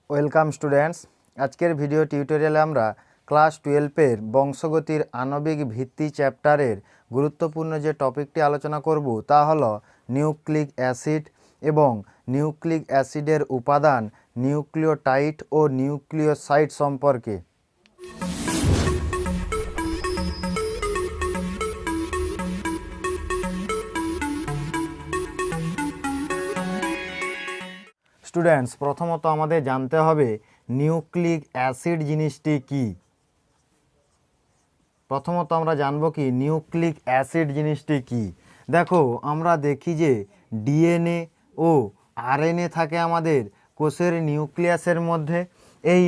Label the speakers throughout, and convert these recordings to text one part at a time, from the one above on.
Speaker 1: Welcome students. আজকের video টিউটোরিয়ালে আমরা ক্লাস 12-এর বংশগতির আণবিক ভিত্তি চ্যাপ্টারের গুরুত্বপূর্ণ যে টপিকটি আলোচনা করব তা হলো নিউক্লিক অ্যাসিড এবং নিউক্লিক অ্যাসিডের উপাদান নিউক্লিওটাইড ও নিউক্লিওসাইড সম্পর্কে। স্টুডেন্টস, প্রথমত আমাদের জানতে হবে নিউক্লিক অ্যাসিড জিনিসটি কি। প্রথমত আমরা জানব কি নিউক্লিক অ্যাসিড জিনিসটি কি। দেখো, আমরা দেখি যে ডিএনএ ও আরএনএ থাকে আমাদের কোষের নিউক্লিয়াসের মধ্যে। এই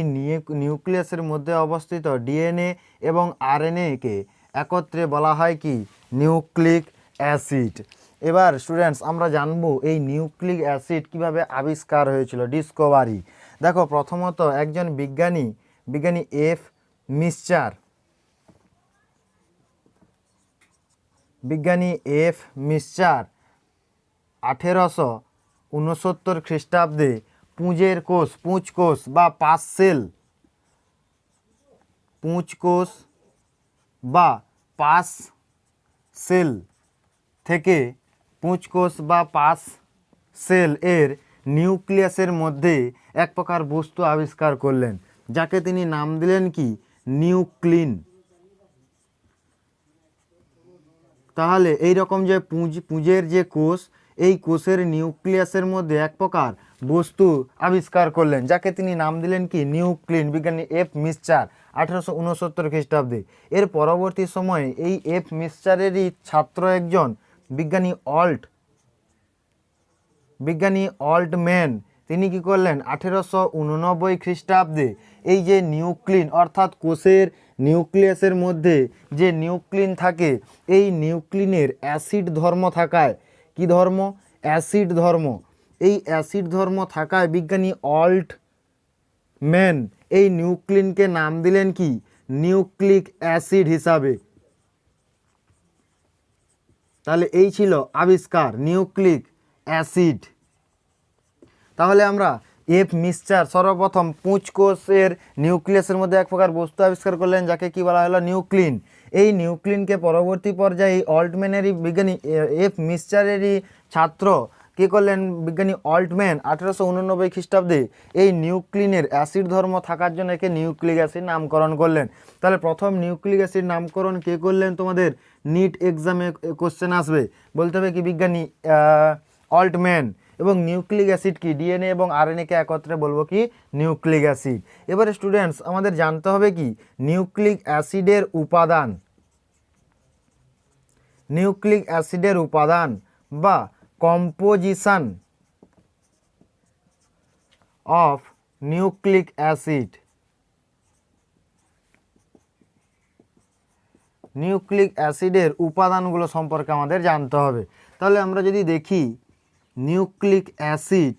Speaker 1: নিউক্লিয়াসের মধ্যে অবস্থিত ডিএনএ এবং আরএনএকে একত্রে বলা হয় কি নিউক্লিক অ্যাসিড। এবার স্টুডেন্টস আমরা জানবো এই নিউক্লিক অ্যাসিড কিভাবে আবিষ্কার হয়েছিল, ডিসকভারি। দেখো, প্রথমত একজন বিজ্ঞানী এফ মিশ্চার 1869 খ্রিস্টাব্দে পুঁজ কোষ বা পাঁচ সেল থেকে পুঁজ কোষ বা পাঁচ সেল এর নিউক্লিয়াসের মধ্যে এক প্রকার বস্তু আবিষ্কার করলেন, যাকে তিনি নাম দিলেন কি নিউক্লিন। তাহলে এই রকম যে পুঁজের যে কোষ, এই কোষের নিউক্লিয়াসের মধ্যে এক প্রকার বস্তু আবিষ্কার করলেন, যাকে তিনি নাম দিলেন কি নিউক্লিন। বিজ্ঞানী এফ মিশ্চার 1869 খ্রিস্টাব্দে। এর পরবর্তী সময়ে এই এফ মিশ্চারেরই ছাত্র একজন বিজ্ঞানী অল্টম্যান, তিনি কি করলেন 1889 খ্রিস্টাব্দে এই যে নিউক্লিন অর্থাৎ কোষের নিউক্লিয়াসের মধ্যে যে নিউক্লিন থাকে, এই নিউক্লিনের অ্যাসিড ধর্ম থাকায়, কি ধর্ম? অ্যাসিড ধর্ম। এই অ্যাসিড ধর্ম থাকায় বিজ্ঞানী অল্টম্যান এই নিউক্লিনকে নাম দিলেন কি নিউক্লিক অ্যাসিড হিসাবে। তাহলে এই ছিল আবিষ্কার নিউক্লিক অ্যাসিড। তাহলে আমরা এফ মিশ্চার সর্বপ্রথম পুঁজ কোষের নিউক্লিয়াসের মধ্যে এক প্রকার বস্তু আবিষ্কার করলেন, যাকে কি বলা হলো নিউক্লিন। এই নিউক্লিনকে পরবর্তী পর্যায়ে অল্টম্যানেরই বিজ্ঞানী এফ মিশ্চারেরই ছাত্র কি করলেন বিজ্ঞানী অল্টম্যান 1889 খ্রিস্টাব্দে এই নিউক্লিনের অ্যাসিড ধর্ম থাকার জন্য একে নিউক্লিক অ্যাসিড নামকরণ করলেন। তাহলে প্রথম নিউক্লিক অ্যাসিড নামকরণ কে করলেন? তোমাদের নিট এক্সামে কোশ্চেন আসবে, বলতে হবে কি বিজ্ঞানী অল্টম্যান। এবং নিউক্লিক অ্যাসিড কি ডিএনএ এবং আরএনএকে একত্রে বলবো কি নিউক্লিক অ্যাসিড। এবারে স্টুডেন্টস আমাদের জানতে হবে কি নিউক্লিক অ্যাসিডের উপাদান। নিউক্লিক অ্যাসিডের উপাদান বা composition of nucleic acid. Nucleic অ্যাসিডের উপাদানগুলো সম্পর্কে আমাদের জানতে হবে। তাহলে আমরা যদি দেখি নিউক্লিক অ্যাসিড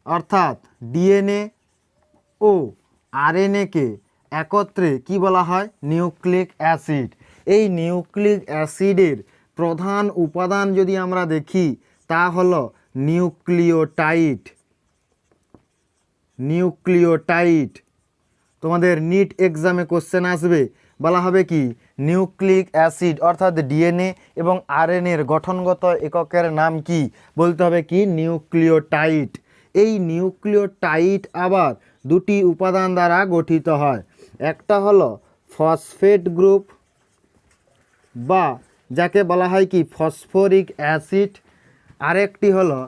Speaker 1: অর্থাৎ ডিএনএ ও আরএনএকে একত্রে কি বলা হয় নিউক্লিক অ্যাসিড। এই নিউক্লিক অ্যাসিডের প্রধান উপাদান যদি আমরা দেখি তা হলো নিউক্লিওটাইড। তোমাদের নিট এক্সামে কোশ্চেন আসবে, বলা হবে কি নিউক্লিক অ্যাসিড অর্থাৎ ডিএনএ এবং আরএনএর গঠনগত এককের নাম কি? বলতে হবে কি নিউক্লিওটাইড। এই নিউক্লিওটাইড আবার দুটি উপাদান দ্বারা গঠিত হয়। একটা হলো ফসফেট গ্রুপ বা যাকে বলা হয় কি ফসফরিক অ্যাসিড, আরেকটি হলো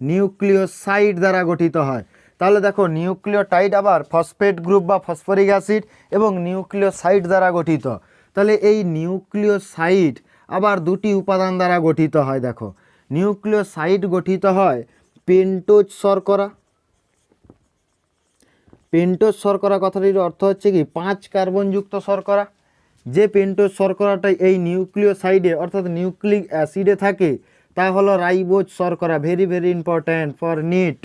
Speaker 1: নিউক্লিওসাইড দ্বারা গঠিত হয়। তাহলে দেখো নিউক্লিওটাইড আবার ফসফেট গ্রুপ বা ফসফরিক অ্যাসিড এবং নিউক্লিওসাইড দ্বারা গঠিত। তাহলে এই নিউক্লিওসাইড আবার দুটি উপাদান দ্বারা গঠিত হয়। দেখো, নিউক্লিওসাইড গঠিত হয় পেন্টোজ শর্করা। কথাটির অর্থ হচ্ছে কি 5 কার্বনযুক্ত শর্করা। যে পেন্টোজ শর্করাটা এই নিউক্লিওসাইডে অর্থাৎ নিউক্লিক অ্যাসিডে থাকে তা হলো রাইবোজ শর্করা। Very very important for NEET.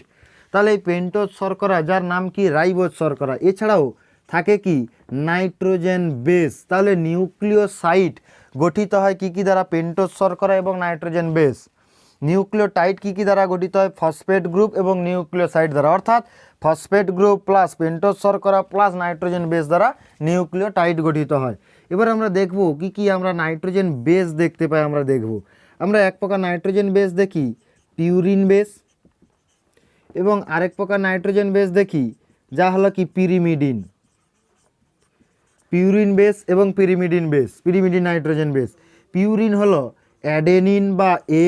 Speaker 1: তাহলে এই পেন্টোজ শর্করা যার নাম কি রাইবোজ শর্করা। এছাড়াও থাকে কি নাইট্রোজেন বেস। তাহলে নিউক্লিওসাইড গঠিত হয় কি কি দ্বারা? পেন্টোজ শর্করা এবং নাইট্রোজেন বেস। নিউক্লিওটাইড কি কি দ্বারা গঠিত হয়? ফসফেট গ্রুপ এবং নিউক্লিওসাইড দ্বারা, অর্থাৎ ফসফেট গ্রুপ প্লাস পেন্টোজ শর্করা প্লাস নাইট্রোজেন বেস দ্বারা নিউক্লিওটাইড গঠিত হয়। এবার আমরা দেখব কি কি আমরা নাইট্রোজেন বেস দেখতে পাই। আমরা এক প্রকার নাইট্রোজেন বেস দেখি পিউরিন বেস, এবং আরেক প্রকার নাইট্রোজেন বেস দেখি যা হলো কি পিরিমিডিন। পিউরিন বেস এবং pyrimidine base, pyrimidine nitrogen base. Purine হলো অ্যাডেনিন বা এ,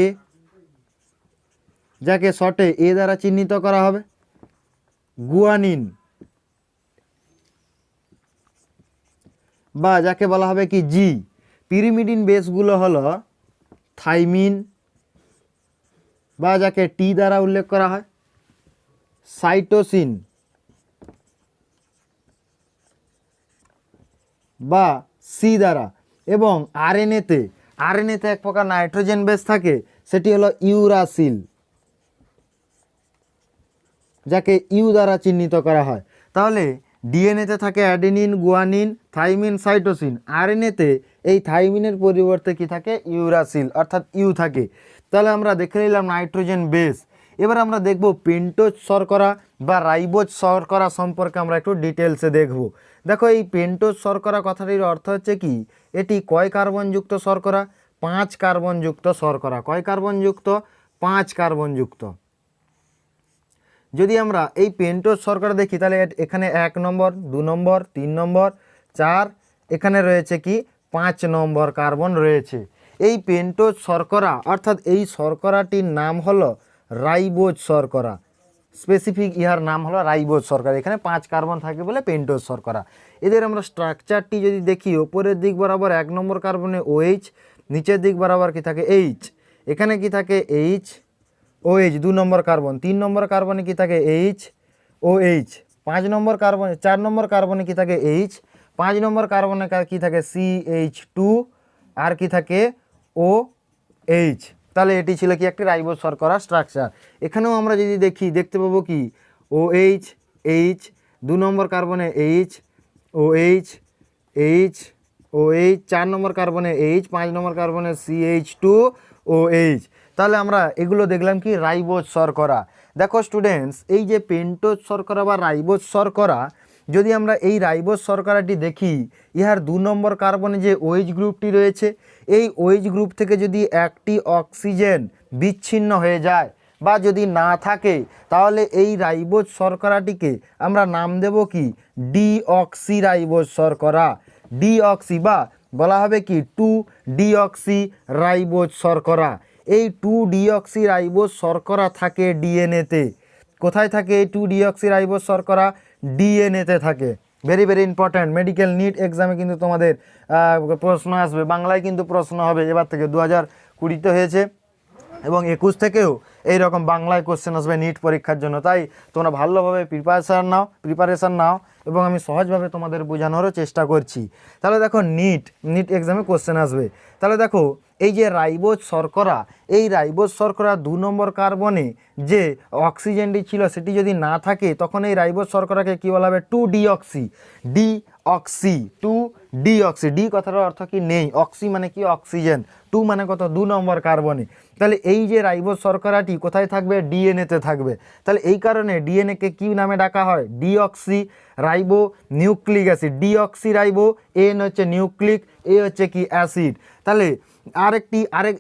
Speaker 1: যাকে শর্টে এ দ্বারা চিহ্নিত করা হবে। গুয়ানিন বা যাকে বলা হবে কি জি। পিরিমিডিন বেসগুলো হলো থাইমিন বা যাকে টি দ্বারা উল্লেখ করা হয়, সাইটোসিন বা সি দ্বারা, এবং আরএনএতে এক প্রকার নাইট্রোজেন বেস থাকে, সেটি হলো ইউরাসিল, যাকে ইউ দ্বারা চিহ্নিত করা হয়। তাহলে ডিএনএতে থাকে অ্যাডেনিন, গুয়ানিন, থাইমিন, সাইটোসিন। আরএনএতে এই থাইমিনের পরিবর্তে কি থাকে? ইউরাসিল, অর্থাৎ ইউ থাকে। তাহলে আমরা দেখে নিলাম নাইট্রোজেন বেস। এবার আমরা দেখব পেন্টোজ শর্করা বা রাইবোজ শর্করা সম্পর্কে আমরা একটু ডিটেলসে দেখব। দেখো, এই পেন্টোজ শর্করা কথাটির অর্থ হচ্ছে কি, এটি কয় কার্বনযুক্ত শর্করা? 5 কার্বনযুক্ত শর্করা। কয় কার্বনযুক্ত? 5 কার্বনযুক্ত। যদি আমরা এই পেন্টোজ শর্করা দেখি, তাহলে এখানে 1 নম্বর, 2 নম্বর, 3 নম্বর, 4, এখানে রয়েছে কি 5 নম্বর কার্বন রয়েছে। এই পেন্টোজ শর্করা অর্থাৎ এই শর্করাটির নাম হলো রাইবোজ শর্করা। স্পেসিফিক ইহার নাম হলো রাইবোজ শর্করা। এখানে 5 কার্বন থাকে বলে পেন্টোজ শর্করা। এদের আমরা স্ট্রাকচারটি যদি দেখি, ওপরের দিক বরাবর 1 নম্বর কার্বনে OH, নিচের দিক বরাবর কি থাকে H, এখানে কি থাকে H OH 2 নম্বর কার্বন, 3 নম্বর কার্বনে কি থাকে H OH, 5 নম্বর কার্বনে 4 নম্বর কার্বনে কি থাকে H, 5 নম্বর কার্বনে কি থাকে CH2, আর কি থাকে OH। তাহলে এটি ছিল কি একটি রাইবোজ শর্করা স্ট্রাকচার। এখানেও আমরা যদি দেখি, দেখতে পাবো কি OH H, 2 নম্বর কার্বনে H OH H OH, 4 নম্বর কার্বনে H, 5 নম্বর কার্বনে CH2 OH। তাহলে আমরা এগুলো দেখলাম কি রাইবোজ শর্করা। দেখো স্টুডেন্টস, এই যে পেন্টোজ শর্করা বা রাইবোজ শর্করা, যদি আমরা এই রাইবোজ শর্করাটি দেখি, ইহার 2 নম্বর কার্বনে যে OH গ্রুপটি রয়েছে, এই OH গ্রুপ থেকে যদি একটি অক্সিজেন বিচ্ছিন্ন হয়ে যায় বা যদি না থাকে, তাহলে এই রাইবোজ শর্করাটিকে আমরা নাম দেব কি ডিঅক্সি রাইবোজ শর্করা। ডিঅক্সি বা বলা হবে কি 2-ডিঅক্সি রাইবোজ শর্করা। এই 2-ডিঅক্সি রাইবোজ শর্করা থাকে ডিএনএতে। কোথায় থাকে এই 2-ডিঅক্সি রাইবোজ শর্করা? ডিএনএতে থাকে। Very very important. Medical NEET এক্সামে কিন্তু তোমাদের প্রশ্ন আসবে, বাংলায় কিন্তু প্রশ্ন হবে এবার থেকে। 2020-তে হয়েছে এবং 21 থেকেও এইরকম বাংলায় কোশ্চেন আসবে নিট পরীক্ষার জন্য। তাই তোমরা ভালোভাবে প্রিপারেশান নাও এবং আমি সহজভাবে তোমাদের বোঝানোরও চেষ্টা করছি। তাহলে দেখো, নিট এক্সামে কোশ্চেন আসবে। তাহলে দেখো, এই যে রাইবোজ শর্করা, এই রাইবোজ শর্করা 2 নম্বর কার্বনে যে অক্সিজেনটি ছিল সেটি যদি না থাকে, তখন এই রাইবোজ শর্করাকে কী বলা হবে? 2-ডিঅক্সি। ডিঅক্সি, 2-ডিঅক্সি। ডি কথাটার অর্থ কি নেই, অক্সি মানে কি অক্সিজেন, 2 মানে কত? 2 নম্বর কার্বনে। তাহলে এই যে রাইবোজ শর্করাটি কোথায় থাকবে? ডিএনএতে থাকবে। তাহলে এই কারণে ডিএনএকে কি নামে ডাকা হয়? Deoxy ribo nucleic acid. Deoxy ribo, N হচ্ছে নিউক্লিক, এ হচ্ছে কি অ্যাসিড। তাহলে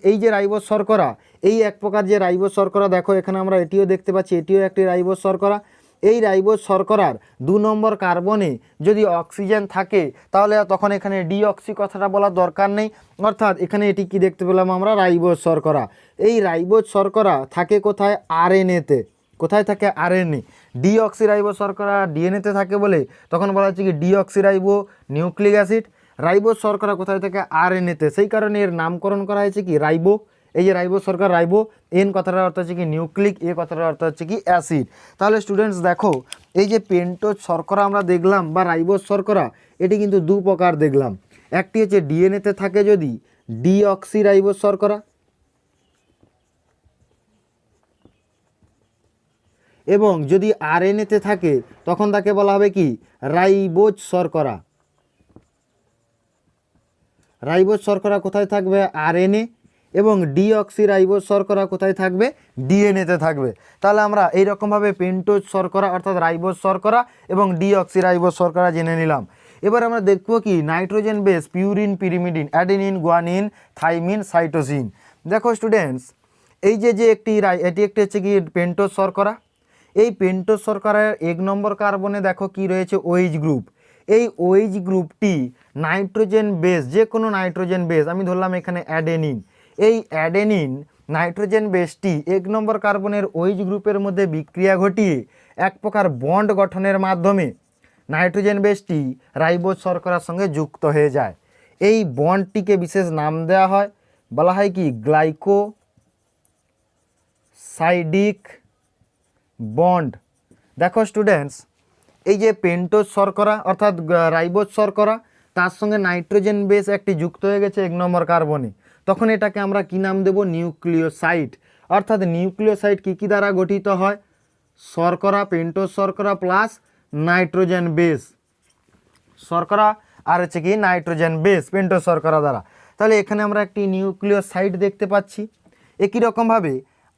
Speaker 1: এই যে রাইবোজ শর্করা, এই এক প্রকার যে রাইবোজ শর্করা, দেখো এখানে আমরা এটিও দেখতে পাচ্ছি, এটিও একটি রাইবোজ শর্করা। এই রাইবোজ শর্করার 2 নম্বর কার্বনে যদি অক্সিজেন থাকে, তাহলে তখন এখানে ডিঅক্সি কথাটা বলার দরকার নেই। অর্থাৎ এখানে এটি কি দেখতে পেলাম আমরা? রাইবোজ শর্করা। এই রাইবোজ শর্করা থাকে কোথায়? আরএনএতে। কোথায় থাকে? আরএনএ। ডিঅক্সি রাইবোজ শর্করা ডিএনএতে থাকে বলে তখন বলা হচ্ছে কি deoxy ribo nucleic acid. Ribose শর্করা কোথায় থাকে? আরএনএতে। সেই কারণে এর নামকরণ করা হয়েছে কি রাইবো। এই যে রাইবোজ শর্করা, রাইবো, এন কথাটার অর্থ হচ্ছে কি নিউক্লিক, এ কথাটার অর্থ হচ্ছে কি অ্যাসিড। তাহলে স্টুডেন্টস দেখো, এই যে পেন্টোজ শর্করা আমরা দেখলাম বা রাইবোজ শর্করা, এটি কিন্তু 2 প্রকার দেখলাম। একটি হচ্ছে ডিএনএতে থাকে যদি ডিঅক্সি রাইবোজ শর্করা, এবং যদি আরএনএতে থাকে তখন তাকে বলা হবে কি রাইবোজ শর্করা। রাইবোজ শর্করা কোথায় থাকবে আরএনএ, এবং ডিঅক্সি রাইবোজ শর্করা কোথায় থাকবে ডিএনএতে থাকবে। তাহলে আমরা এইরকমভাবে পেন্টোজ শর্করা অর্থাৎ রাইবোজ শর্করা এবং ডিঅক্সি রাইবোজ শর্করা জেনে নিলাম। এবার আমরা দেখব কি nitrogen base purine, pyrimidine, adenine, guanine, thymine, cytosine. দেখো স্টুডেন্টস, এই যে এটি একটি হচ্ছে কি পেন্টোজ শর্করা। এই পেন্টোজ শর্করার 1 নম্বর কার্বনে দেখো কি রয়েছে OH গ্রুপ। এই OH গ্রুপটি নাইট্রোজেন বেস, যে কোনো নাইট্রোজেন বেস, আমি ধরলাম এখানে অ্যাডেনিন। এই অ্যাডেনিন নাইট্রোজেন বেসটি 1 নম্বর কার্বনের OH গ্রুপের মধ্যে বিক্রিয়া ঘটিয়ে এক প্রকার বন্ড গঠনের মাধ্যমে নাইট্রোজেন বেসটি রাইবোজ শর্করার সঙ্গে যুক্ত হয়ে যায়। এই বন্ডটিকে বিশেষ নাম দেওয়া হয়, বলা হয় কি গ্লাইকোসাইডিক বন্ড। দেখো স্টুডেন্টস, এই যে পেন্টোজ শর্করা অর্থাৎ রাইবোজ শর্করা, তার সঙ্গে নাইট্রোজেন বেস একটি যুক্ত হয়ে গেছে 1 নম্বর কার্বনে, তখন এটাকে আমরা কি নাম দেব নিউক্লিওসাইড। অর্থাৎ নিউক্লিওসাইড কী দ্বারা গঠিত হয় শর্করা, পেন্টোজ শর্করা প্লাস নাইট্রোজেন বেস, শর্করা আর হচ্ছে কি নাইট্রোজেন বেস পেন্টোজ শর্করা দ্বারা। তাহলে এখানে আমরা একটি নিউক্লিওসাইড দেখতে পাচ্ছি। একই রকমভাবে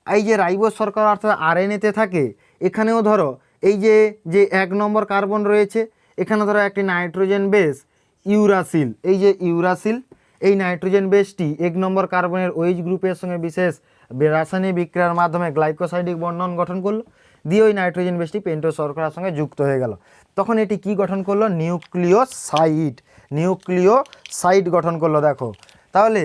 Speaker 1: এই যে রাইবোজ শর্করা অর্থাৎ আরএনএতে থাকে, এখানেও ধরো এই যে 1 নম্বর কার্বন রয়েছে, এখানে ধরো একটি নাইট্রোজেন বেস ইউরাসিল। এই যে ইউরাসিল, এই নাইট্রোজেন বেসটি 1 নম্বর কার্বনের OH গ্রুপের সঙ্গে বিশেষ রাসায়নিক বিক্রিয়ার মাধ্যমে গ্লাইকোসাইডিক বন্ধন গঠন করলো, দিয়ে ওই নাইট্রোজেন বেসটি পেন্টোজ শর্করার সঙ্গে যুক্ত হয়ে গেল। তখন এটি কি গঠন করলো নিউক্লিওসাইড গঠন করলো। দেখো তাহলে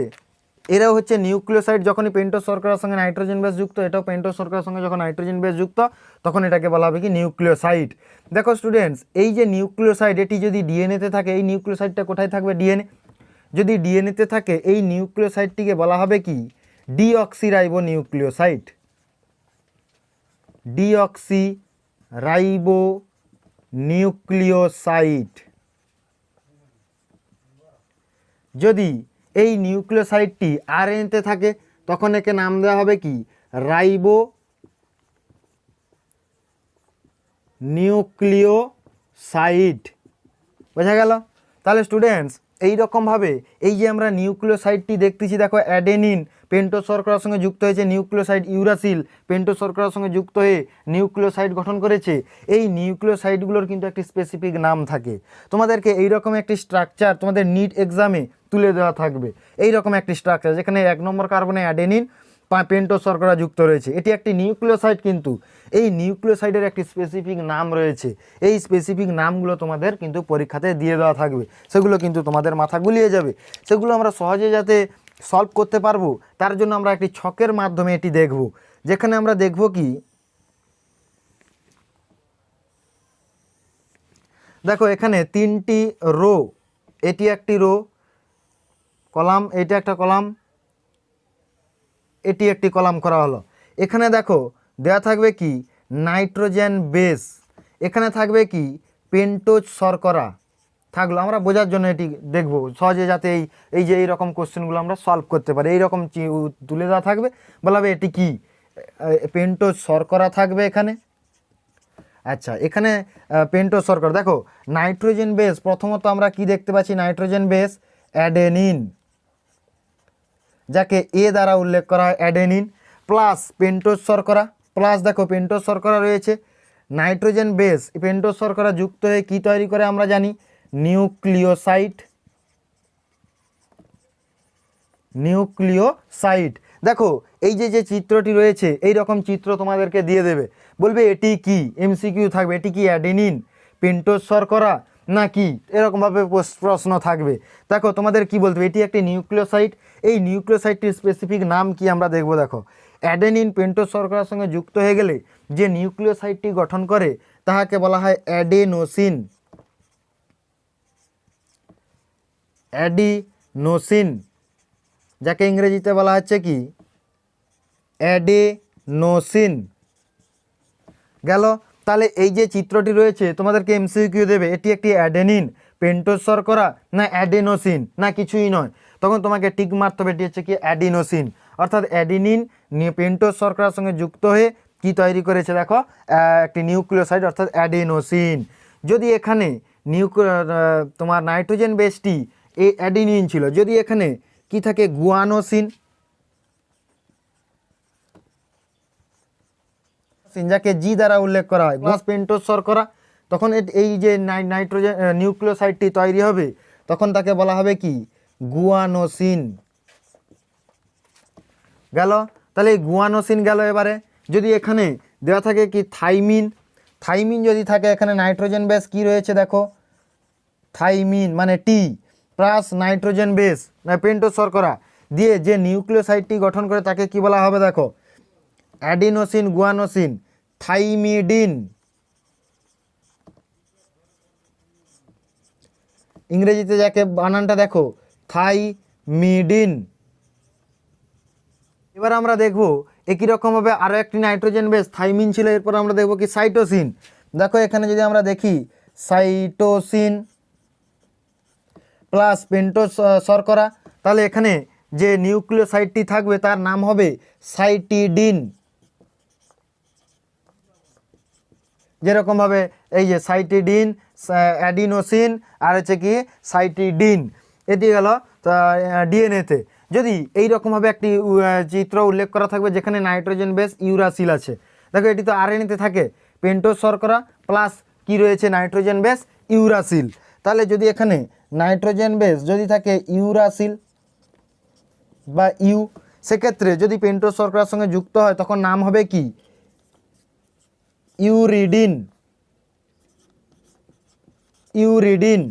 Speaker 1: এরাও হচ্ছে নিউক্লিওসাইড। যখনই পেন্টোজ শর্করার সঙ্গে নাইট্রোজেন বেস যুক্ত, এটাও পেন্টোজ শর্করার সঙ্গে যখন নাইট্রোজেন বেস যুক্ত, তখন এটাকে বলা হবে কি নিউক্লিওসাইড। দেখো স্টুডেন্টস, এই যে নিউক্লিওসাইড, এটি যদি ডিএনএতে থাকে, এই নিউক্লিওসাইডটা কোথায় থাকবে ডিএনএ। যদি ডিএনএতে থাকে এই নিউক্লিওসাইডটিকে বলা হবে কি ডিঅক্সিরাইবো নিউক্লিওসাইড। Deoxyribo nucleoside. যদি এই নিউক্লিওসাইডটি আরএনএতে থাকে তখন একে নাম দেওয়া হবে কি রাইবো নিউক্লিওসাইড। বোঝা গেল? তাহলে স্টুডেন্টস, এই রকমভাবে এই যে আমরা নিউক্লিওসাইডটি দেখতেছি, দেখো অ্যাডেনিন পেন্টোজ শর্করার সঙ্গে যুক্ত হয়েছে, নিউক্লিওসাইড ইউরাসিল পেন্টোজ শর্করার সঙ্গে যুক্ত হয়ে নিউক্লিওসাইড গঠন করেছে। এই নিউক্লিওসাইডগুলোর কিন্তু একটি স্পেসিফিক নাম থাকে। তোমাদেরকে এইরকম একটি স্ট্রাকচার তোমাদের নিট এক্সামে তুলে দেওয়া থাকবে, এই রকম একটি স্ট্রাকচার যেখানে 1 নম্বর কার্বনে অ্যাডেনিন পেন্টোজ শর্করা যুক্ত রয়েছে। এটি একটি নিউক্লিওসাইড, কিন্তু এই নিউক্লিওসাইডের একটি স্পেসিফিক নাম রয়েছে। এই স্পেসিফিক নামগুলো তোমাদের কিন্তু পরীক্ষাতে দিয়ে দেওয়া থাকবে, সেগুলো কিন্তু তোমাদের মাথা গুলিয়ে যাবে। সেগুলো আমরা সহজে যাতে সলভ করতে পারবো তার জন্য আমরা একটি ছকের মাধ্যমে এটি দেখব, যেখানে আমরা দেখব কি দেখো এখানে 3টি রো, এটি একটি রো কলাম, এটা একটা কলাম, এটি একটি কলাম করা হলো। এখানে দেখো দেওয়া থাকবে কি নাইট্রোজেন বেস, এখানে থাকবে কি পেন্টোজ শর্করা থাকলো। আমরা বোঝার জন্য এটি দেখব সহজে, যাতে এই যে এইরকম কোশ্চেনগুলো আমরা সলভ করতে পারি। এইরকম তুলে দেওয়া থাকবে, বলা হবে এটি কি পেন্টোজ শর্করা থাকবে এখানে। আচ্ছা, এখানে পেন্টোজ শর্করা। দেখো নাইট্রোজেন বেস, প্রথমত আমরা কি দেখতে পাচ্ছি নাইট্রোজেন বেস অ্যাডেনিন, যাকে এ দ্বারা উল্লেখ করা হয় অ্যাডেনিন, প্লাস পেন্টোজ শর্করা, প্লাস দেখো পেন্টোজ শর্করা রয়েছে। নাইট্রোজেন বেস পেন্টোজ শর্করা যুক্ত হয়ে কি তৈরি করে আমরা জানি নিউক্লিওসাইড। দেখো এই যে চিত্রটি রয়েছে, এই রকম চিত্র তোমাদেরকে দিয়ে দেবে, বলবে এটি কি, এমসিকিউ থাকবে, এটি কি অ্যাডেনিন পেন্টোজ শর্করা না কি, এরকমভাবে প্রশ্ন থাকবে। দেখো তোমাদের কি বলতে হবে, এটি একটি নিউক্লিওসাইড। এই নিউক্লিওসাইডটির স্পেসিফিক নাম কি আমরা দেখব। দেখো অ্যাডেনিন পেন্টোজ শর্করার সঙ্গে যুক্ত হয়ে গেলে যে নিউক্লিওসাইডটি গঠন করে তাহাকে বলা হয় অ্যাডিনোসিন। অ্যাডিনোসিন, যাকে ইংরেজিতে বলা হচ্ছে কি অ্যাডিনোসিন। গেল? তাহলে এই যে চিত্রটি রয়েছে তোমাদেরকে এমসিকিউ দেবে, এটি একটি অ্যাডেনিন পেন্টোজ শর্করা না অ্যাডিনোসিন না কিছুই নয়, তখন তোমাকে টিক মারতে হবে এটি হচ্ছে কি অ্যাডিনোসিন। অর্থাৎ অ্যাডিনিন পেন্টোজ শর্করার সঙ্গে যুক্ত হয়ে কি তৈরি করেছে দেখো, একটি নিউক্লিওসাইড অর্থাৎ অ্যাডিনোসিন। যদি এখানে তোমার নাইট্রোজেন বেসটি এই অ্যাডিনিন ছিল, যদি এখানে কি থাকে গুয়ানোসিন, যাকে জি দ্বারা উল্লেখ করা হয়, প্লাস পেন্টোজ শর্করা, তখন এই যে নাইট্রোজেন নিউক্লিওসাইডটি তৈরি হবে তখন তাকে বলা হবে কি গুয়ানোসিন। গেল, তাহলে এই গুয়ানোসিন গেল। এবারে যদি এখানে দেওয়া থাকে কি থাইমিন, থাইমিন যদি থাকে এখানে নাইট্রোজেন বেস কি রয়েছে দেখো থাইমিন মানে টি প্লাস নাইট্রোজেন বেস পেন্টোজ শর্করা দিয়ে যে নিউক্লিওসাইডটি গঠন করে তাকে কি বলা হবে দেখো অ্যাডিনোসিন গুয়ানোসিন থাইমিডিন। ইংরেজিতে যাকে বানানটা দেখো থাইমিডিন। এবার আমরা দেখব একই রকমভাবে আরও একটি নাইট্রোজেন বেস থাইমিন ছিল, এরপর আমরা দেখব কি সাইটোসিন। দেখো এখানে যদি আমরা দেখি সাইটোসিন প্লাস পেন্টোজ শর্করা, তাহলে এখানে যে নিউক্লিওসাইডটি থাকবে তার নাম হবে সাইটিডিন। যেরকমভাবে এই যে সাইটিডিন, অ্যাডিনোসিন আর হচ্ছে কি সাইটিডিন, এটি গেল ডিএনএতে। যদি এই রকমভাবে একটি চিত্র উল্লেখ করা থাকবে যেখানে নাইট্রোজেন বেস ইউরাসিল আছে, দেখো এটি তো আরএনএতে থাকে পেন্টোজ শর্করা প্লাস কি রয়েছে নাইট্রোজেন বেস ইউরাসিল। তাহলে যদি এখানে নাইট্রোজেন বেস যদি থাকে ইউরাসিল বা সেক্ষেত্রে যদি পেন্টোজ শর্করার সঙ্গে যুক্ত হয় তখন নাম হবে কি ইউরিডিন। ইউরিডিন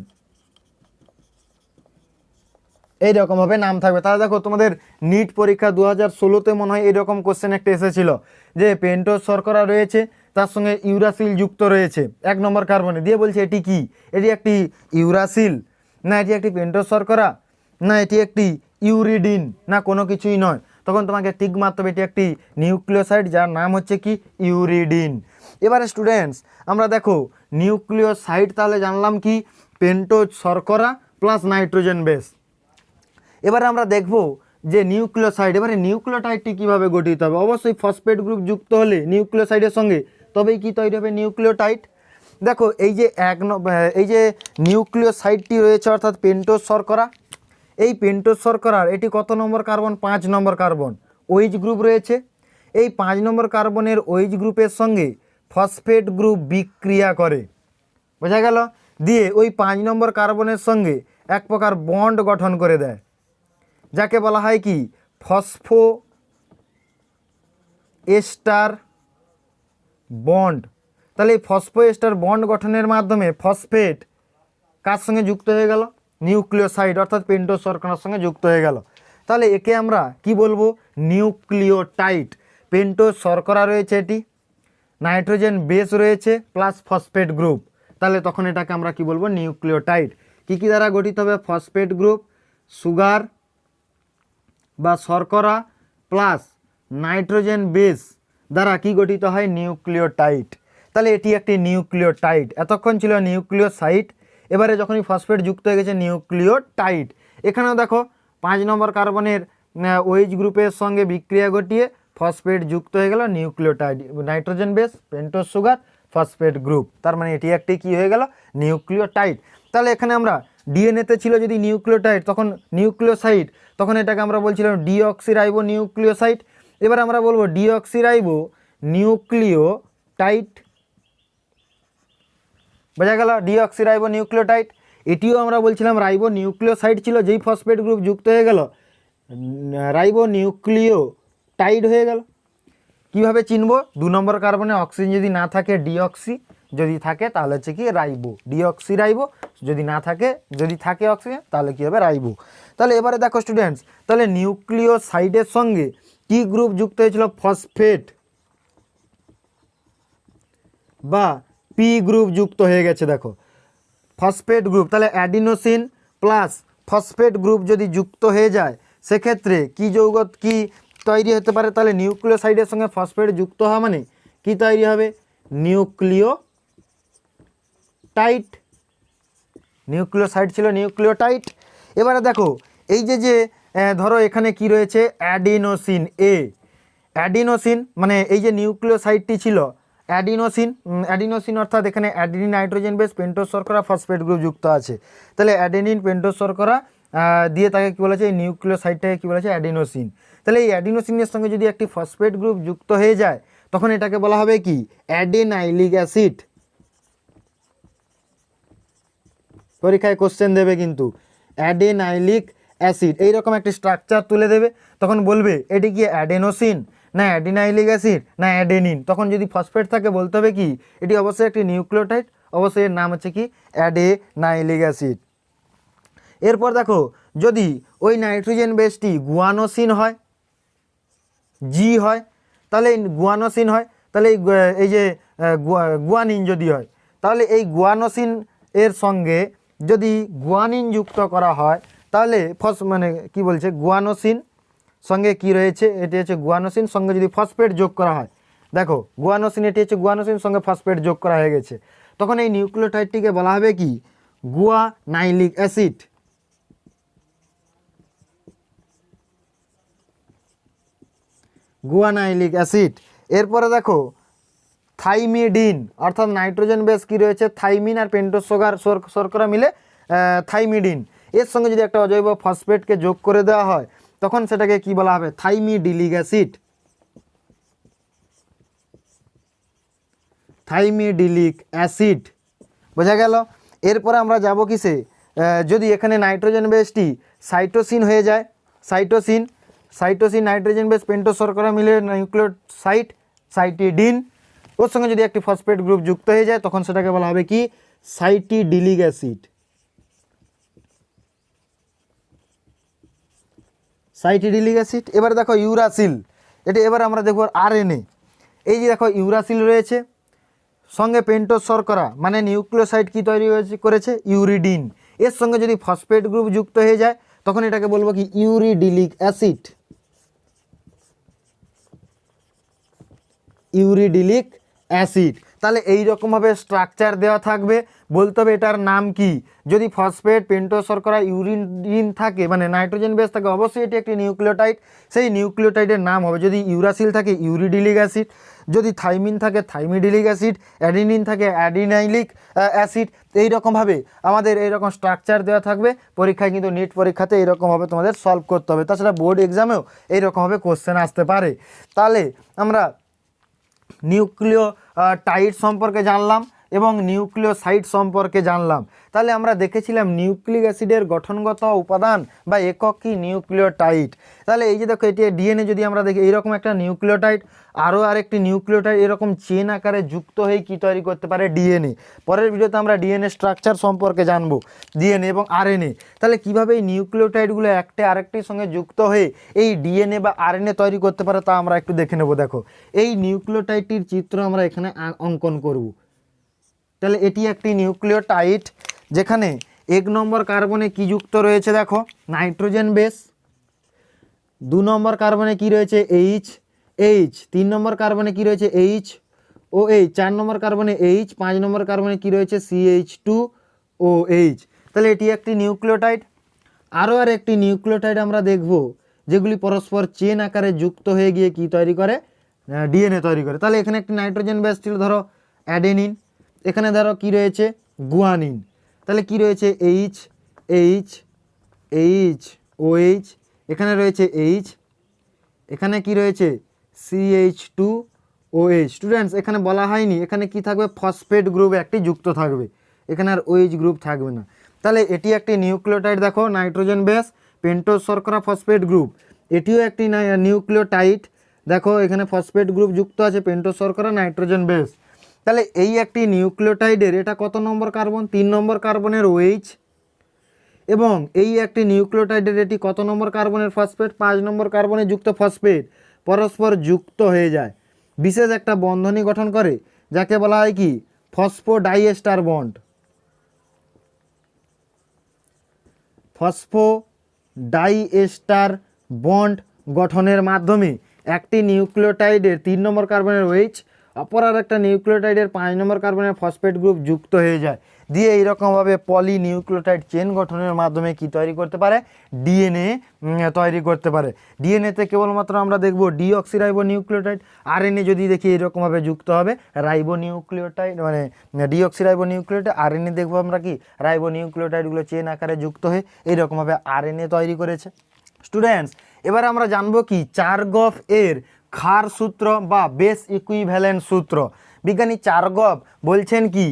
Speaker 1: এইরকমভাবে নাম থাকবে। তাহলে দেখো তোমাদের নিট পরীক্ষা 2016-তে মনে হয় এরকম কোশ্চেন একটা এসেছিল যে পেন্টোজ শর্করা রয়েছে তার সঙ্গে ইউরাসিল যুক্ত রয়েছে 1 নম্বর কার্বনে, দিয়ে বলছে এটি কি, এটি একটি ইউরাসিল না এটি একটি পেন্টোজ শর্করা না এটি একটি ইউরিডিন না কোনো কিছুই নয়, তখন তোমাকে টিক মারতে হবে এটি একটি নিউক্লিওসাইড যার নাম হচ্ছে কি ইউরিডিন। এবারে স্টুডেন্টস আমরা দেখো নিউক্লিওসাইড তাহলে জানলাম কি পেন্টোজ শর্করা প্লাস নাইট্রোজেন বেস। এবারে আমরা দেখব যে নিউক্লিওসাইড, এবারে নিউক্লিওটাইডটি কীভাবে গঠিত হবে, অবশ্যই ফসফেট গ্রুপ যুক্ত হলে নিউক্লিওসাইডের সঙ্গে তবেই কি তৈরি হবে নিউক্লিওটাইড। দেখো এই যে এই যে নিউক্লিওসাইডটি রয়েছে অর্থাৎ পেন্টোজ শর্করা, এই পেন্টোজ শর্করার এটি কত নম্বর কার্বন 5 নম্বর কার্বন ওইচ গ্রুপ রয়েছে। এই 5 নম্বর কার্বনের ওইচ গ্রুপের সঙ্গে ফসফেট গ্রুপ বিক্রিয়া করে, বোঝা গেল, দিয়ে ওই 5 নম্বর কার্বনের সঙ্গে এক প্রকার বন্ড গঠন করে দেয় যাকে বলা হয় কি ফসফো এস্টার বন্ড। তাহলে এই ফসফো এস্টার বন্ড গঠনের মাধ্যমে ফসফেট কার সঙ্গে যুক্ত হয়ে গেল নিউক্লিওসাইড অর্থাৎ পেন্টোজ শর্করার সঙ্গে যুক্ত হয়ে গেল। তাহলে একে আমরা কি বলবো নিউক্লিওটাইড। পেন্টোজ শর্করা রয়েছে, এটি নাইট্রোজেন বেস রয়েছে প্লাস ফসফেট গ্রুপ, তাহলে তখন এটাকে আমরা কি বলবো নিউক্লিওটাইড। কি কি দ্বারা গঠিত হবে ফসফেট গ্রুপ, সুগার বা শর্করা প্লাস নাইট্রোজেন বেস দ্বারা কি গঠিত হয় নিউক্লিওটাইড। তাহলে এটি একটি নিউক্লিওটাইড, এতক্ষণ ছিল নিউক্লিওসাইড, এবারে যখনই ফসফেট যুক্ত হয়ে গেছে নিউক্লিওটাইড। এখানেও দেখো 5 নম্বর কার্বনের ওইচ গ্রুপের সঙ্গে বিক্রিয়া ঘটিয়ে ফসফেট যুক্ত হয়ে গেল nucleotide, nitrogen base pentose sugar phosphate group, তার মানে এটি একটি কি হয়ে গেল নিউক্লিওটাইড। তাহলে এখানে আমরা ডিএনএতে ছিল যদি নিউক্লিওটাইড তখন নিউক্লিওসাইড, তখন এটাকে আমরা বলছিলাম ডিঅক্সিরাইবো নিউক্লিওসাইড। এবার আমরা বলবো ডিঅক্সিরাইবো নিউক্লিওটাইড, বোঝা গেল ডিঅক্সিরাইবো নিউক্লিওটাইড। এটিও আমরা বলছিলাম রাইবো নিউক্লিওসাইড ছিল, যেই ফসফেট গ্রুপ যুক্ত হয়ে গেল রাইবো নিউক্লিওটাইড হয়ে গেল। কিভাবে চিনবো 2 নম্বর কার্বনে অক্সিজেন যদি না থাকে ডিঅক্সি, যদি থাকে তাহলে হচ্ছে কি রাইবো, ডিঅক্সিরাইবো, যদি না থাকে যদি থাকে অক্সিজেন তাহলে কি হবে রাইবো। তাহলে এবারে দেখো স্টুডেন্টস, তাহলে নিউক্লিওসাইডের সঙ্গে কি গ্রুপ যুক্ত হয়েছিল ফসফেট বা পি গ্রুপ যুক্ত হয়ে গেছে, দেখো ফসফেট গ্রুপ। তাহলে অ্যাডিনোসিন প্লাস ফসফেট গ্রুপ যদি যুক্ত হয়ে যায় সেক্ষেত্রে কি যৌগ কি তৈরি হতে পারে, তাহলে নিউক্লিওসাইডের সঙ্গে ফসফেট যুক্ত হওয়া মানে কি তৈরি হবে নিউক্লিওটাইড। নিউক্লিওসাইড ছিল নিউক্লিওটাইড। এবারে দেখো এই যে ধরো এখানে কি রয়েছে অ্যাডিনোসিন এ, অ্যাডিনোসিন মানে এই যে নিউক্লিওসাইডটি ছিল অ্যাডিনোসিন, অ্যাডিনোসিন অর্থাৎ এখানে অ্যাডিনিন নাইট্রোজেন বেস পেন্টোজ শর্করা ফসফেট গ্রুপ যুক্ত আছে। তাহলে অ্যাডেনিন পেন্টোজ শর্করা দিয়ে তাকে কী বলেছে, এই নিউক্লিওসাইডটাকে কী বলেছে, অ্যাডিনোসিন। তাহলে এই অ্যাডিনোসিনের সঙ্গে যদি একটি ফসফেট গ্রুপ যুক্ত হয়ে যায় তখন এটাকে বলা হবে কি, অ্যাডেনাইলিক অ্যাসিড। পরীক্ষায় কোশ্চেন দেবে কিন্তু অ্যাডেনাইলিক অ্যাসিড এইরকম একটি স্ট্রাকচার তুলে দেবে, তখন বলবে এটি কি অ্যাডেনোসিন না অ্যাডিনাইলিক অ্যাসিড না অ্যাডেনিন। তখন যদি ফসফেট থাকে বলতে হবে কি এটি অবশ্যই একটি নিউক্লিওটাইড, অবশ্যই এর নাম হচ্ছে কি অ্যাডেনাইলিক অ্যাসিড। এরপর দেখো যদি ওই নাইট্রোজেন বেসটি গুয়ানোসিন হয়, জি হয়, তাহলে গুয়ানোসিন হয়, তাহলে এই যে গুয়ানিন যদি হয়, তাহলে এই গুয়ানোসিন এর সঙ্গে যদি গুয়ানিন যুক্ত করা হয় তাহলে মানে কি বলছে, গুয়ানোসিন সঙ্গে কি রয়েছে, এটি হচ্ছে গুয়ানোসিন সঙ্গে যদি ফসফেট যোগ করা হয়, দেখো গুয়ানোসিন, এটি হচ্ছে গুয়ানোসিন সঙ্গে ফসফেট যোগ করা হয়ে গেছে, তখন এই নিউক্লিওটাইডটিকে বলা হবে কি, গুয়ানাইলিক অ্যাসিড। গুয়ানাইলিক অ্যাসিড। এরপরে দেখো থাইমিডিন অর্থাৎ নাইট্রোজেন বেস কি রয়েছে, থাইমিন আর পেন্টোজ শর্করা মিলে থাইমিডিন, এর সঙ্গে যদি একটা অজৈব ফসফেটকে যোগ করে দেওয়া হয় তখন সেটাকে কি বলা হবে, থাইমিডিলিক অ্যাসিড। থাইমিডিলিক অ্যাসিড, বোঝা গেল। এরপরে আমরা যাব কিসে, যদি এখানে নাইট্রোজেন বেসটি সাইটোসিন হয়ে যায়, cytosine, cytosine nitrogen base pentose শর্করা মিলে নিউক্লিওসাইড সাইটিডিন, ওর সঙ্গে যদি একটি ফসফেট গ্রুপ যুক্ত হয়ে যায় তখন সেটাকে বলা হবে কি, সাইটিডিলিক অ্যাসিড। সাইটিডিলিক অ্যাসিড। এবার দেখো ইউরাসিল, এটা এবার আমরা দেখব আরএনএ। এই যে দেখো ইউরাসিল রয়েছে সঙ্গে পেন্টোজ শর্করা মানে নিউক্লিওসাইড কি তৈরি করেছে, ইউরিডিন, এর সঙ্গে যদি ফসফেট গ্রুপ যুক্ত হয়ে যায় তখন এটাকে বলবো কি, ইউরিডিলিক অ্যাসিড। ইউরিডিলিক অ্যাসিড। তাহলে এই রকমভাবে স্ট্রাকচার দেওয়া থাকবে, বলতে হবে এটার নাম কি। যদি ফসফেট পেন্টোজ শর্করা ইউরিডিন থাকে মানে নাইট্রোজেন বেস থাকে অবশ্যই এটি একটি নিউক্লিওটাইড, সেই নিউক্লিওটাইডের নাম হবে, যদি ইউরাসিল থাকে ইউরিডিলিক অ্যাসিড, যদি থাইমিন থাকে থাইমিডিলিক অ্যাসিড, অ্যাডিনিন থাকে অ্যাডিনাইলিক অ্যাসিড। এইরকমভাবে আমাদের এইরকম স্ট্রাকচার দেওয়া থাকবে, পরীক্ষায় কিন্তু নিট পরীক্ষাতে এইরকমভাবে তোমাদের সলভ করতে হবে, তাছাড়া বোর্ড এক্সামেও এইরকমভাবে কোশ্চেন আসতে পারে। তাহলে আমরা নিউক্লিওটাইড সম্পর্কে জানলাম এবং নিউক্লিওসাইড সম্পর্কে জানলাম। তাহলে আমরা দেখেছিলাম নিউক্লিক অ্যাসিডের গঠনগত উপাদান বা একক কি, নিউক্লিওটাইড। তাহলে এই যে দেখো এটি ডিএনএ, যদি আমরা দেখি এইরকম একটা নিউক্লিওটাইড আরও আরেকটি নিউক্লিওটাইড এরকম চেন আকারে যুক্ত হয়ে কি তৈরি করতে পারে, ডিএনএ। পরের ভিডিওতে আমরা ডিএনএ স্ট্রাকচার সম্পর্কে জানবো, ডিএনএ এবং আরএনএ। তাহলে কীভাবে এই নিউক্লিওটাইডগুলো একটা আরেকটির সঙ্গে যুক্ত হয়ে এই ডিএনএ বা আরএনএ তৈরি করতে পারে তা আমরা একটু দেখে নেব। দেখো এই নিউক্লিওটাইডটির চিত্র আমরা এখানে অঙ্কন করব। তাহলে এটি একটি নিউক্লিওটাইড যেখানে 1 নম্বর কার্বনে কি যুক্ত রয়েছে, দেখো নাইট্রোজেন বেস, 2 নম্বর কার্বনে কি রয়েছে, এইচ, 3 নম্বর কার্বনে কি রয়েছে, OH, 4 নম্বর কার্বনে H, 5 নম্বর কার্বনে কি রয়েছে, CH2OH। তাহলে এটি একটি নিউক্লিওটাইড। আরও আর একটি নিউক্লিওটাইড আমরা দেখব যেগুলি পরস্পর চেন আকারে যুক্ত হয়ে গিয়ে কি তৈরি করে, ডিএনএ তৈরি করে। তাহলে এখানে একটি নাইট্রোজেন বেস ছিল ধরো অ্যাডেনিন, এখানে ধরো কি রয়েছে, গুয়ানিন। তাহলে কি রয়েছে, OH, এখানে রয়েছে H, এখানে কি রয়েছে CH2OH। স্টুডেন্টস এখানে বলা হয়নি এখানে কি থাকবে, ফসফেট গ্রুপ একটি যুক্ত থাকবে, এখানে আর OH গ্রুপ থাকবে না। তাহলে এটি একটি নিউক্লিওটাইড, দেখো নাইট্রোজেন বেস পেন্টোজ শর্করা ফসফেট গ্রুপ, এটিও একটি নিউক্লিওটাইড। দেখো এখানে ফসফেট গ্রুপ যুক্ত আছে, পেন্টোজ শর্করা নাইট্রোজেন বেস। তাহলে এই একটি নিউক্লিওটাইডের এটা কত নম্বর কার্বন, 3 নম্বর কার্বনের OH, এবং এই একটি নিউক্লিওটাইডের এটি কত নম্বর কার্বনের ফসফেট, 5 নম্বর কার্বনে যুক্ত ফসফেট পরস্পর যুক্ত হয়ে যায়, বিশেষ একটা বন্ধনী গঠন করে যাকে বলা হয় কি, ফসফোডাইএস্টার বন্ড। ফসফোডাইএস্টার বন্ড গঠনের মাধ্যমে একটি নিউক্লিওটাইডের 3 নম্বর কার্বনের OH অপর আর একটা নিউক্লিওটাইডের 5 নম্বর কার্বনের ফসফেট গ্রুপ যুক্ত হয়ে যায়। দিয়ে এইরকমভাবে পলিনিউক্লিওটাইড চেন গঠনের মাধ্যমে কি তৈরি করতে পারে, ডিএনএ তৈরি করতে পারে। ডিএনএতে কেবলমাত্র আমরা দেখব ডিঅক্সিরাইবোনিউক্লিওটাইড, আরএনএ যদি দেখি এইরকমভাবে যুক্ত হবে রাইবোনিউক্লিওটাইড, মানে ডিঅক্সিরাইবোনিউক্লিওটাইড, আরএনএ দেখবো আমরা কি রাইবোনিউক্লিওটাইডগুলো চেন আকারে যুক্ত হয়ে এইরকমভাবে আরএনএ তৈরি করেছে। স্টুডেন্টস, এবার আমরা জানবো কি চারগফ এর ক্ষার সূত্র বা বেস ইকুইভ্যালেন্ট সূত্র। বিজ্ঞানী চারগফ বলছেন কি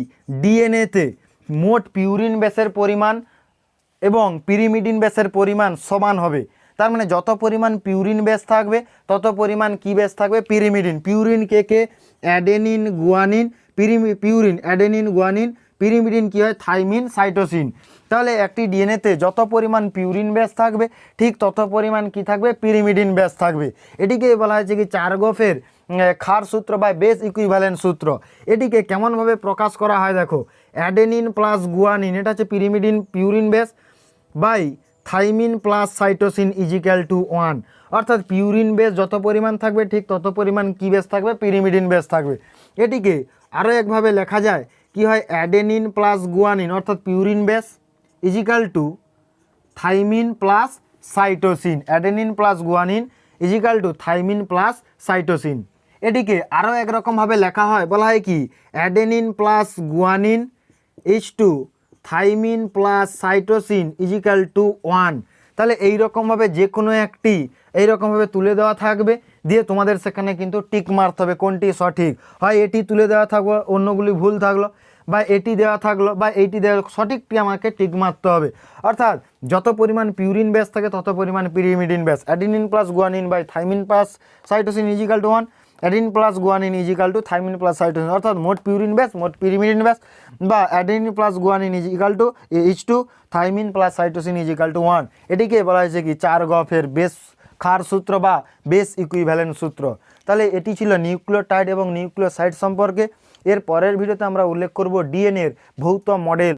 Speaker 1: ডিএনএতে মোট পিউরিন বেসের পরিমাণ এবং পিরিমিডিন বেসের পরিমাণ সমান হবে। তার মানে যত পরিমাণ পিউরিন বেস থাকবে তত পরিমাণ কি বেস থাকবে, পিরিমিডিন। পিউরিন কে adenine guanine, purine adenine guanine, pyrimidine কি হয় থাইমিন সাইটোসিন। তাহলে একটি ডিএনএতে যত পরিমাণ পিউরিন বেস থাকবে ঠিক তত পরিমাণ কি থাকবে, পিরিমিডিন বেস থাকবে। এটিকে বলা হয়েছে কি চারগফের ক্ষার সূত্র বা বেস ইকুইভ্যালেন্ট সূত্র। এটিকে কেমনভাবে প্রকাশ করা হয় দেখো, অ্যাডেনিন প্লাস গুয়ানিন এটা হচ্ছে pyrimidine purine base by thymine plus cytosine is equal to 1। অর্থাৎ পিউরিন বেস যত পরিমাণ থাকবে ঠিক তত পরিমাণ কি বেস থাকবে, পিরিমিডিন বেস থাকবে। এটিকে আরও একভাবে লেখা যায় কি হয়, অ্যাডেনিন প্লাস গুয়ানিন অর্থাৎ purine base is equal to thymine plus cytosine, adenine plus guanine is equal to thymine plus cytosine. এটিকে আরও একরকমভাবে লেখা হয়, বলা হয় কি adenine plus guanine is to thymine plus cytosine is equal to 1। তাহলে এইরকমভাবে যে কোনো একটি এইরকমভাবে তুলে দেওয়া থাকবে, দিয়ে তোমাদের সেখানে কিন্তু টিক মারতে হবে কোনটি সঠিক। হয় এটি তুলে দেওয়া থাকলো, অন্যগুলি ভুল থাকলো, বা এটি দেওয়া থাকলো বা এইটি দেওয়া, সঠিকটি আমাকে টিক মারতে হবে। অর্থাৎ যত পরিমাণ পিউরিন বেস থাকে তত পরিমাণ pyrimidine base, adenine plus guanine by thymine plus cytosine is equal to 1, adenine plus guanine is equal to thymine plus cytosine. অর্থাৎ মোট পিউরিন বেস মোট পিরিমিডিন বেস বা adenine plus guanine is equal to is to thymine plus cytosine is equal to 1। এটিকে বলা হয়েছে কি চারগফের base ক্ষার সূত্র বা বেস ইকুইভ্যালেন্ট সূত্র। তাহলে এটি ছিল নিউক্লিওটাইড এবং নিউক্লিওসাইড সম্পর্কে। এর পরের ভিডিওতে আমরা উল্লেখ করব ডিএনএর ভৌত মডেল।